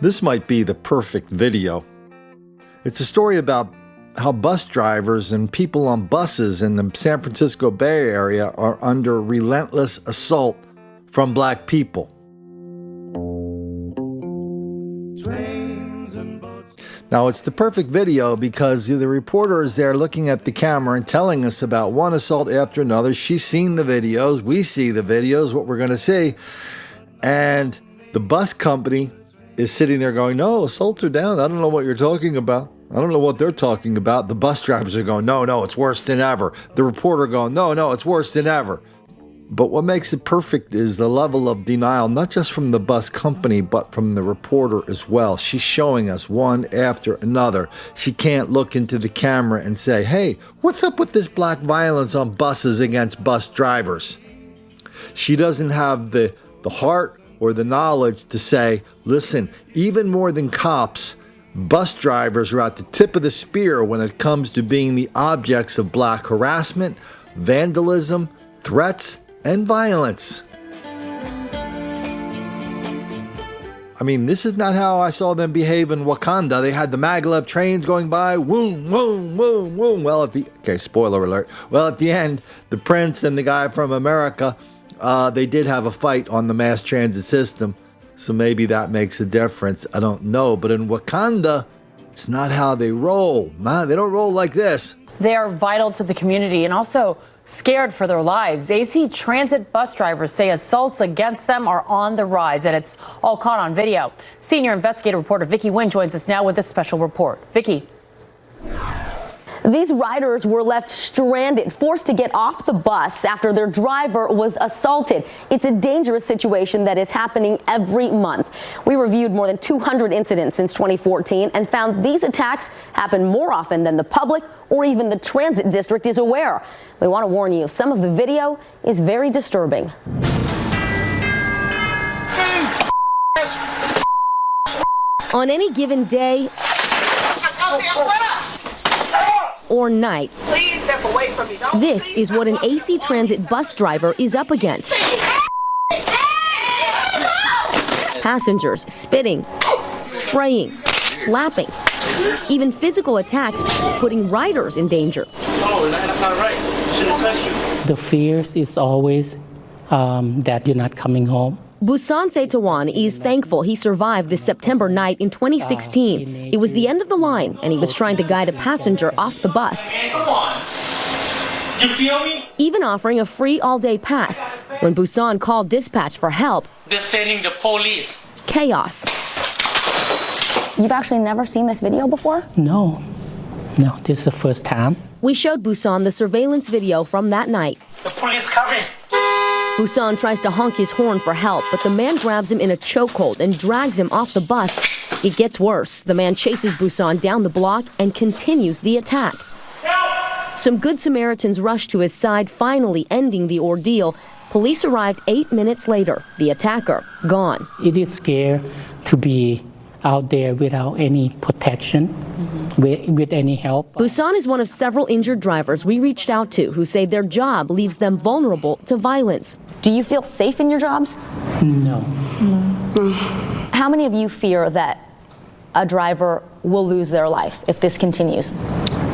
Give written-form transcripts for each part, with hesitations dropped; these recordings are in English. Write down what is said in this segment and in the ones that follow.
This might be the perfect video. It's a story about how bus drivers and people on buses in the San Francisco Bay Area are under relentless assault from black people. Now, it's the perfect video because the reporter is there looking at the camera and telling us about one assault after another. She's seen the videos. We see the videos, what we're going to see. And the bus company is sitting there going, no, assaults are down. I don't know what you're talking about. I don't know what they're talking about. The bus drivers are going, no, it's worse than ever. The reporter going, no, it's worse than ever. But what makes it perfect is the level of denial, not just from the bus company, but from the reporter as well. She's showing us one after another. She can't look into the camera and say, hey, what's up with this black violence on buses against bus drivers? She doesn't have the heart or the knowledge to say, listen, even more than cops, bus drivers are at the tip of the spear when it comes to being the objects of black harassment, vandalism, threats, and violence. I mean, this is not how I saw them behave in Wakanda. They had the maglev trains going by, woom, woom, woom, woom. Well, spoiler alert. Well, at the end, the prince and the guy from America, they did have a fight on the mass transit system. So maybe that makes a difference. I don't know. But in Wakanda, it's not how they roll. They don't roll like this. They are vital to the community and also scared for their lives. AC Transit bus drivers say assaults against them are on the rise, and it's all caught on video. Senior investigative reporter Vicki Nguyen joins us now with this special report. Vicki. These riders were left stranded, forced to get off the bus after their driver was assaulted. It's a dangerous situation that is happening every month. We reviewed more than 200 incidents since 2014 and found these attacks happen more often than the public or even the transit district is aware. We want to warn you, some of the video is very disturbing. On any given day or night, please step away from me. This is what an AC Transit bus driver is up against. Passengers spitting, spraying, slapping, even physical attacks putting riders in danger. Oh, that's not right. Shouldn't touch you. The fears is always that you're not coming home. Busan Setawan is thankful he survived this September night in 2016. It was the end of the line, and he was trying to guide a passenger off the bus. Come on. You feel me? Even offering a free all-day pass. When Busan called dispatch for help, They're sending the police. Chaos. You've actually never seen this video before? No, this is the first time. We showed Busan the surveillance video from that night. The police coming. Busan tries to honk his horn for help, but the man grabs him in a chokehold and drags him off the bus. It gets worse. The man chases Busan down the block and continues the attack. Help! Some good Samaritans rushed to his side, finally ending the ordeal. Police arrived 8 minutes later. The attacker, gone. It is scary to be out there without any protection, with any help. Busan is one of several injured drivers we reached out to who say their job leaves them vulnerable to violence. Do you feel safe in your jobs? No. How many of you fear that a driver will lose their life if this continues?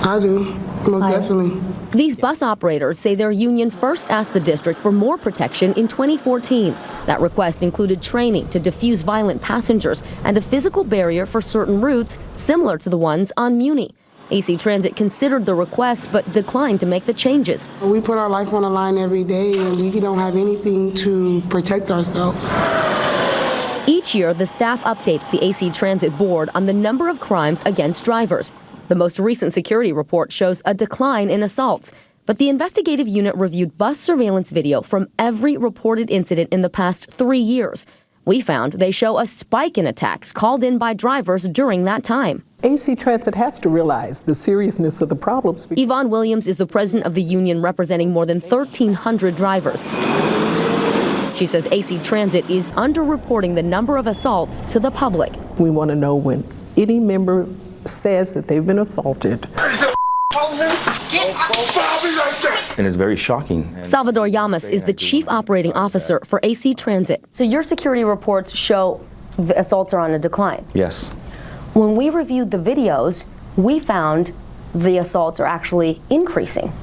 I do, most definitely. These bus operators say their union first asked the district for more protection in 2014. That request included training to defuse violent passengers and a physical barrier for certain routes similar to the ones on Muni. AC Transit considered the request but declined to make the changes. We put our life on the line every day and we don't have anything to protect ourselves. Each year, the staff updates the AC Transit board on the number of crimes against drivers. The most recent security report shows a decline in assaults, but the investigative unit reviewed bus surveillance video from every reported incident in the past 3 years. We found they show a spike in attacks called in by drivers during that time. AC Transit has to realize the seriousness of the problems. Yvonne Williams is the president of the union representing more than 1,300 drivers. She says AC Transit is underreporting the number of assaults to the public. We want to know when any member says that they've been assaulted. And it's very shocking. Salvador Llamas is the chief operating officer for AC Transit. So your security reports show The assaults are on a decline. Yes. When we reviewed the videos, we found the assaults are actually increasing.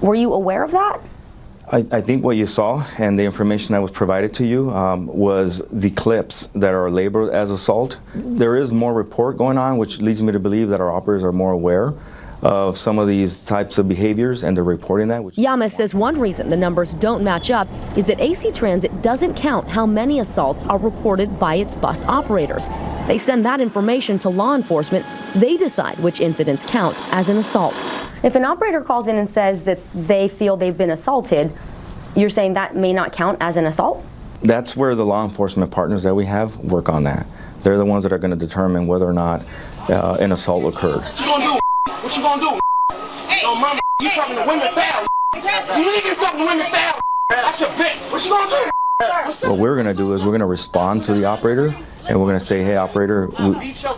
Were you aware of that? I think what you saw and the information that was provided to you was the clips that are labeled as assault. There is more report going on, which leads me to believe that our operators are more aware of some of these types of behaviors, and they're reporting that. Yamas says one reason the numbers don't match up is that AC Transit doesn't count how many assaults are reported by its bus operators. They send that information to law enforcement. They decide which incidents count as an assault. If an operator calls in and says that they feel they've been assaulted, you're saying that may not count as an assault? That's where the law enforcement partners that we have work on that. They're the ones that are going to determine whether or not an assault occurred. What you gonna do? What you gonna do? Hey, yo, mama, you talking to women foul. You really get talking to women foul. That's your bitch. What you gonna do? What we're going to do is we're going to respond to the operator, and we're going to say, hey, operator,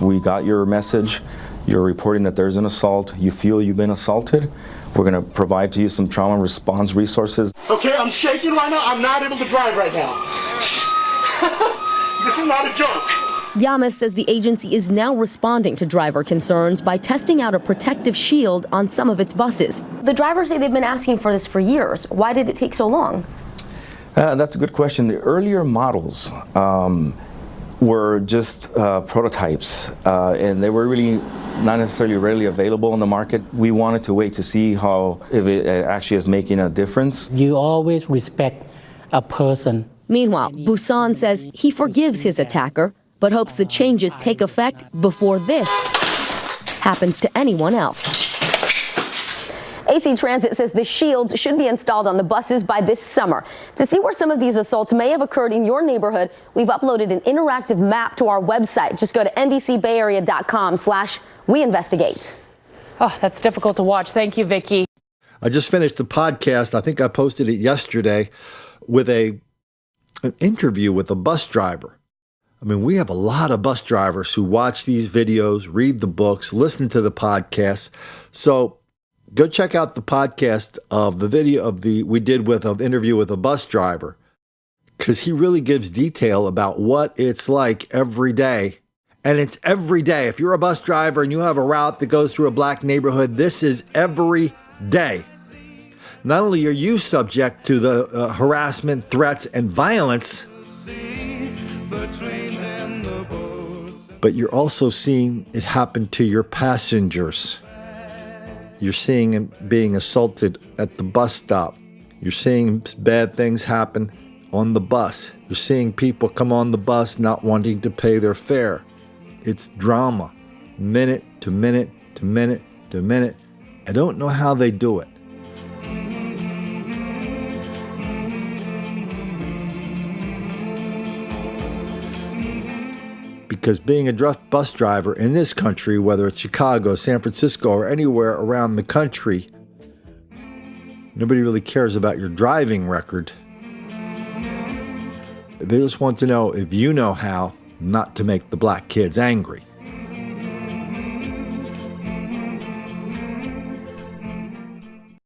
we got your message. You're reporting that there's an assault. You feel you've been assaulted. We're going to provide to you some trauma response resources. Okay, I'm shaking right now. I'm not able to drive right now. This is not a joke. Yamas says the agency is now responding to driver concerns by testing out a protective shield on some of its buses. The drivers say they've been asking for this for years. Why did it take so long? That's a good question. The earlier models were just prototypes, and they were really not necessarily readily available in the market. We wanted to wait to see if it actually is making a difference. You always respect a person. Meanwhile, Busan says he forgives his attacker, but hopes the changes take effect before this happens to anyone else. AC Transit says the shields should be installed on the buses by this summer. To see where some of these assaults may have occurred in your neighborhood, we've uploaded an interactive map to our website. Just go to NBCBayArea.com/WeInvestigate. Oh, that's difficult to watch. Thank you, Vicki. I just finished the podcast. I think I posted it yesterday with an interview with a bus driver. I mean, we have a lot of bus drivers who watch these videos, read the books, listen to the podcasts. So go check out the podcast of the video of we did with an interview with a bus driver, because he really gives detail about what it's like every day. And it's every day. If you're a bus driver and you have a route that goes through a black neighborhood, this is every day. Not only are you subject to the harassment, threats, and violence, but you're also seeing it happen to your passengers. You're seeing him being assaulted at the bus stop. You're seeing bad things happen on the bus. You're seeing people come on the bus not wanting to pay their fare. It's drama, minute to minute to minute to minute. I don't know how they do it. Because being a bus driver in this country, whether it's Chicago, San Francisco, or anywhere around the country, nobody really cares about your driving record. They just want to know if you know how not to make the black kids angry.